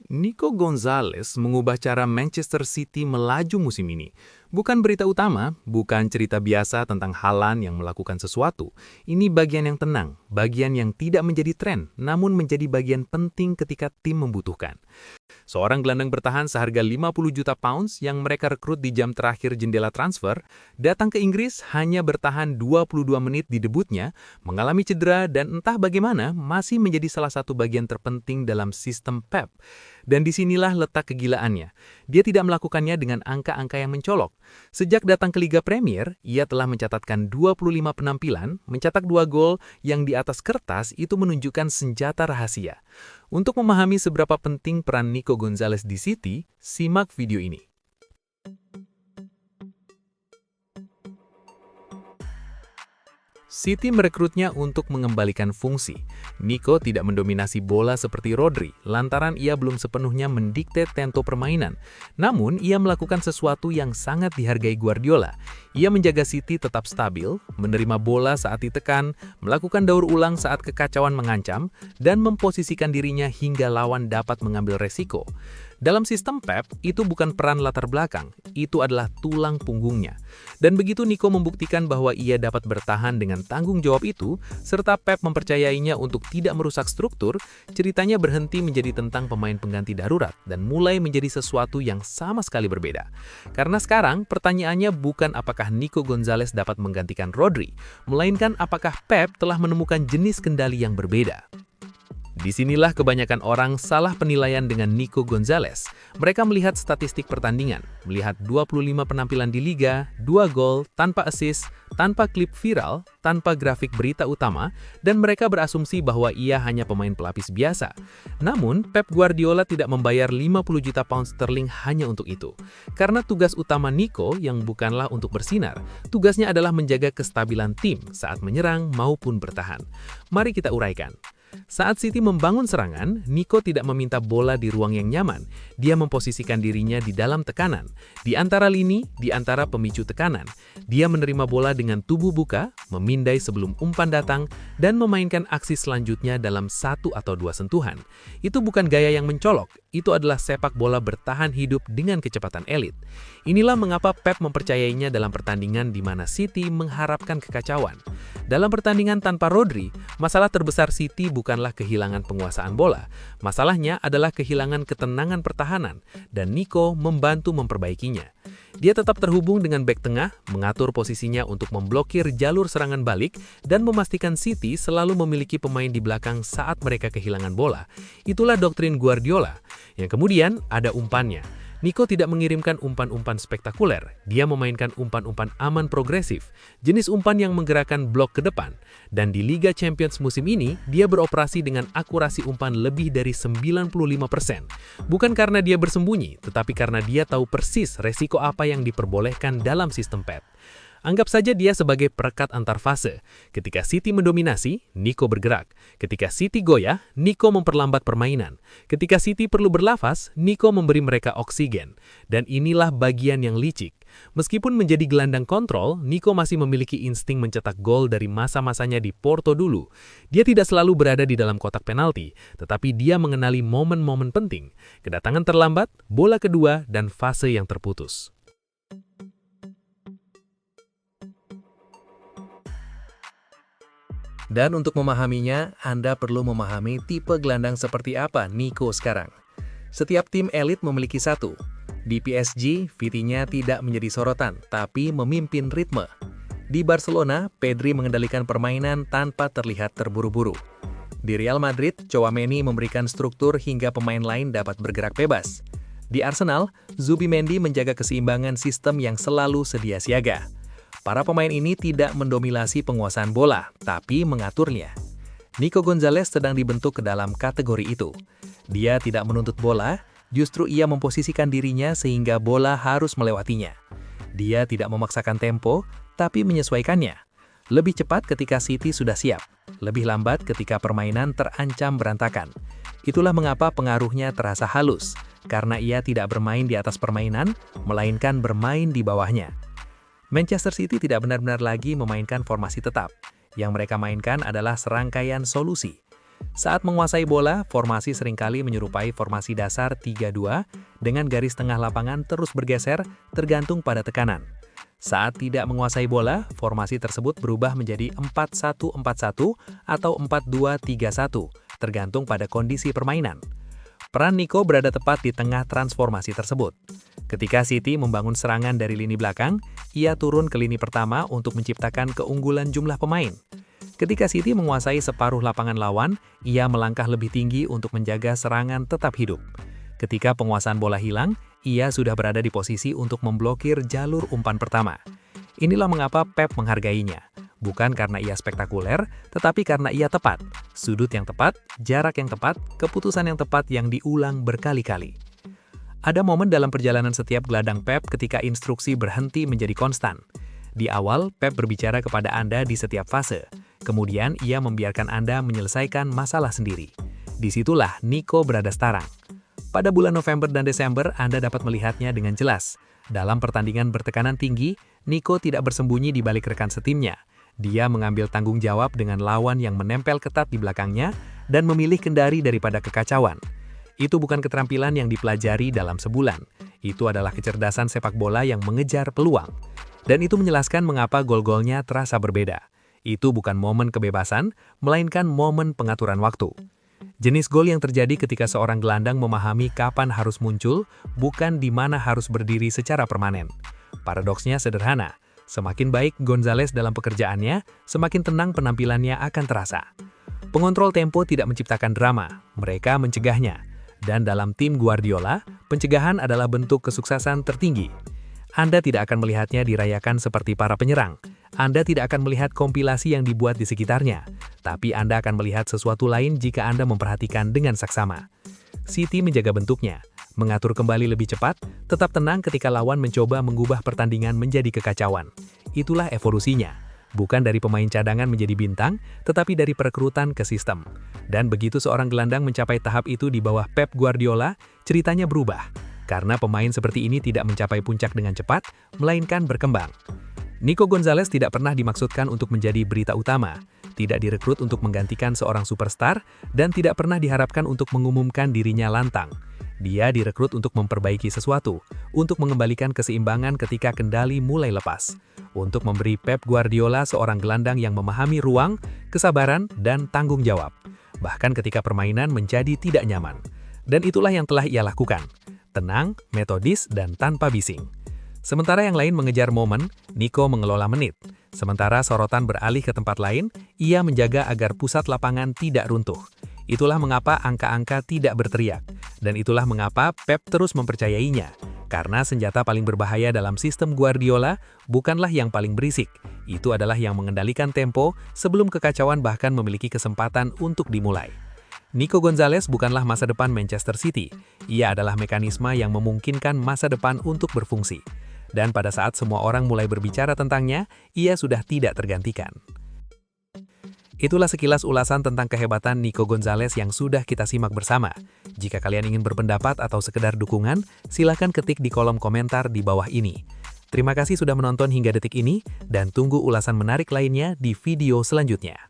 Nico Gonzalez mengubah cara Manchester City melaju musim ini. Bukan berita utama, bukan cerita biasa tentang Haaland yang melakukan sesuatu. Ini bagian yang tenang, bagian yang tidak menjadi tren, namun menjadi bagian penting ketika tim membutuhkan. Seorang gelandang bertahan seharga 50 juta pounds yang mereka rekrut di jam terakhir jendela transfer, datang ke Inggris hanya bertahan 22 menit di debutnya, mengalami cedera dan entah bagaimana masih menjadi salah satu bagian terpenting dalam sistem Pep. Dan disinilah letak kegilaannya. Dia tidak melakukannya dengan angka-angka yang mencolok. Sejak datang ke Liga Premier, ia telah mencatatkan 25 penampilan, mencetak 2 gol yang di atas kertas itu menunjukkan senjata rahasia. Untuk memahami seberapa penting peran Nico Gonzalez di City, simak video ini. City merekrutnya untuk mengembalikan fungsi. Nico tidak mendominasi bola seperti Rodri, lantaran ia belum sepenuhnya mendikte tempo permainan. Namun, ia melakukan sesuatu yang sangat dihargai Guardiola. Ia menjaga City tetap stabil, menerima bola saat ditekan, melakukan daur ulang saat kekacauan mengancam, dan memposisikan dirinya hingga lawan dapat mengambil resiko. Dalam sistem Pep, itu bukan peran latar belakang, itu adalah tulang punggungnya. Dan begitu Nico membuktikan bahwa ia dapat bertahan dengan tanggung jawab itu, serta Pep mempercayainya untuk tidak merusak struktur, ceritanya berhenti menjadi tentang pemain pengganti darurat dan mulai menjadi sesuatu yang sama sekali berbeda. Karena sekarang, pertanyaannya bukan apakah Nico Gonzalez dapat menggantikan Rodri, melainkan apakah Pep telah menemukan jenis kendali yang berbeda. Disinilah kebanyakan orang salah penilaian dengan Nico Gonzalez. Mereka melihat statistik pertandingan, melihat 25 penampilan di Liga, 2 gol, tanpa assist, tanpa klip viral, tanpa grafik berita utama, dan mereka berasumsi bahwa ia hanya pemain pelapis biasa. Namun, Pep Guardiola tidak membayar 50 juta pound sterling hanya untuk itu. Karena tugas utama Nico yang bukanlah untuk bersinar, tugasnya adalah menjaga kestabilan tim saat menyerang maupun bertahan. Mari kita uraikan. Saat City membangun serangan, Nico tidak meminta bola di ruang yang nyaman. Dia memposisikan dirinya di dalam tekanan, di antara lini, di antara pemicu tekanan. Dia menerima bola dengan tubuh buka, memindai sebelum umpan datang, dan memainkan aksi selanjutnya dalam 1 atau 2 sentuhan. Itu bukan gaya yang mencolok, itu adalah sepak bola bertahan hidup dengan kecepatan elit. Inilah mengapa Pep mempercayainya dalam pertandingan di mana City mengharapkan kekacauan. Dalam pertandingan tanpa Rodri, masalah terbesar City bukanlah kehilangan penguasaan bola. Masalahnya adalah kehilangan ketenangan pertahanan, dan Nico membantu memperbaikinya. Dia tetap terhubung dengan bek tengah, mengatur posisinya untuk memblokir jalur serangan balik, dan memastikan City selalu memiliki pemain di belakang saat mereka kehilangan bola. Itulah doktrin Guardiola, yang kemudian ada umpannya. Nico tidak mengirimkan umpan-umpan spektakuler, dia memainkan umpan-umpan aman progresif, jenis umpan yang menggerakkan blok ke depan. Dan di Liga Champions musim ini, dia beroperasi dengan akurasi umpan lebih dari 95%. Bukan karena dia bersembunyi, tetapi karena dia tahu persis resiko apa yang diperbolehkan dalam sistem Pep. Anggap saja dia sebagai perekat antar fase. Ketika City mendominasi, Nico bergerak. Ketika City goyah, Nico memperlambat permainan. Ketika City perlu berlafaz, Nico memberi mereka oksigen. Dan inilah bagian yang licik. Meskipun menjadi gelandang kontrol, Nico masih memiliki insting mencetak gol dari masa-masanya di Porto dulu. Dia tidak selalu berada di dalam kotak penalti, tetapi dia mengenali momen-momen penting. Kedatangan terlambat, bola kedua, dan fase yang terputus. Dan untuk memahaminya, Anda perlu memahami tipe gelandang seperti apa Nico sekarang. Setiap tim elit memiliki satu. Di PSG, Vitinha tidak menjadi sorotan, tapi memimpin ritme. Di Barcelona, Pedri mengendalikan permainan tanpa terlihat terburu-buru. Di Real Madrid, Tchouaméni memberikan struktur hingga pemain lain dapat bergerak bebas. Di Arsenal, Zubimendi menjaga keseimbangan sistem yang selalu sedia siaga. Para pemain ini tidak mendominasi penguasaan bola, tapi mengaturnya. Nico Gonzalez sedang dibentuk ke dalam kategori itu. Dia tidak menuntut bola, justru ia memposisikan dirinya sehingga bola harus melewatinya. Dia tidak memaksakan tempo, tapi menyesuaikannya. Lebih cepat ketika City sudah siap, lebih lambat ketika permainan terancam berantakan. Itulah mengapa pengaruhnya terasa halus, karena ia tidak bermain di atas permainan, melainkan bermain di bawahnya. Manchester City tidak benar-benar lagi memainkan formasi tetap. Yang mereka mainkan adalah serangkaian solusi. Saat menguasai bola, formasi seringkali menyerupai formasi dasar 3-2 dengan garis tengah lapangan terus bergeser tergantung pada tekanan. Saat tidak menguasai bola, formasi tersebut berubah menjadi 4-1-4-1 atau 4-2-3-1, tergantung pada kondisi permainan. Peran Nico berada tepat di tengah transformasi tersebut. Ketika Siti membangun serangan dari lini belakang, ia turun ke lini pertama untuk menciptakan keunggulan jumlah pemain. Ketika Siti menguasai separuh lapangan lawan, ia melangkah lebih tinggi untuk menjaga serangan tetap hidup. Ketika penguasaan bola hilang, ia sudah berada di posisi untuk memblokir jalur umpan pertama. Inilah mengapa Pep menghargainya. Bukan karena ia spektakuler, tetapi karena ia tepat. Sudut yang tepat, jarak yang tepat, keputusan yang tepat yang diulang berkali-kali. Ada momen dalam perjalanan setiap gelandang Pep ketika instruksi berhenti menjadi konstan. Di awal, Pep berbicara kepada Anda di setiap fase. Kemudian, ia membiarkan Anda menyelesaikan masalah sendiri. Disitulah Nico berada sekarang. Pada bulan November dan Desember, Anda dapat melihatnya dengan jelas. Dalam pertandingan bertekanan tinggi, Nico tidak bersembunyi di balik rekan setimnya. Dia mengambil tanggung jawab dengan lawan yang menempel ketat di belakangnya dan memilih kendari daripada kekacauan. Itu bukan keterampilan yang dipelajari dalam sebulan. Itu adalah kecerdasan sepak bola yang mengejar peluang. Dan itu menjelaskan mengapa gol-golnya terasa berbeda. Itu bukan momen kebebasan, melainkan momen pengaturan waktu. Jenis gol yang terjadi ketika seorang gelandang memahami kapan harus muncul, bukan di mana harus berdiri secara permanen. Paradoksnya sederhana, semakin baik Gonzalez dalam pekerjaannya, semakin tenang penampilannya akan terasa. Pengontrol tempo tidak menciptakan drama, mereka mencegahnya. Dan dalam tim Guardiola, pencegahan adalah bentuk kesuksesan tertinggi. Anda tidak akan melihatnya dirayakan seperti para penyerang. Anda tidak akan melihat kompilasi yang dibuat di sekitarnya, tapi Anda akan melihat sesuatu lain jika Anda memperhatikan dengan saksama. Siti menjaga bentuknya, mengatur kembali lebih cepat, tetap tenang ketika lawan mencoba mengubah pertandingan menjadi kekacauan. Itulah evolusinya, bukan dari pemain cadangan menjadi bintang, tetapi dari perekrutan ke sistem. Dan begitu seorang gelandang mencapai tahap itu di bawah Pep Guardiola, ceritanya berubah. Karena pemain seperti ini tidak mencapai puncak dengan cepat, melainkan berkembang. Nico Gonzalez tidak pernah dimaksudkan untuk menjadi berita utama, tidak direkrut untuk menggantikan seorang superstar, dan tidak pernah diharapkan untuk mengumumkan dirinya lantang. Dia direkrut untuk memperbaiki sesuatu, untuk mengembalikan keseimbangan ketika kendali mulai lepas, untuk memberi Pep Guardiola seorang gelandang yang memahami ruang, kesabaran, dan tanggung jawab, bahkan ketika permainan menjadi tidak nyaman. Dan itulah yang telah ia lakukan, tenang, metodis, dan tanpa bising. Sementara yang lain mengejar momen, Nico mengelola menit. Sementara sorotan beralih ke tempat lain, ia menjaga agar pusat lapangan tidak runtuh. Itulah mengapa angka-angka tidak berteriak. Dan itulah mengapa Pep terus mempercayainya. Karena senjata paling berbahaya dalam sistem Guardiola bukanlah yang paling berisik. Itu adalah yang mengendalikan tempo sebelum kekacauan bahkan memiliki kesempatan untuk dimulai. Nico Gonzalez bukanlah masa depan Manchester City. Ia adalah mekanisme yang memungkinkan masa depan untuk berfungsi. Dan pada saat semua orang mulai berbicara tentangnya, ia sudah tidak tergantikan. Itulah sekilas ulasan tentang kehebatan Nico Gonzalez yang sudah kita simak bersama. Jika kalian ingin berpendapat atau sekedar dukungan, silakan ketik di kolom komentar di bawah ini. Terima kasih sudah menonton hingga detik ini, dan tunggu ulasan menarik lainnya di video selanjutnya.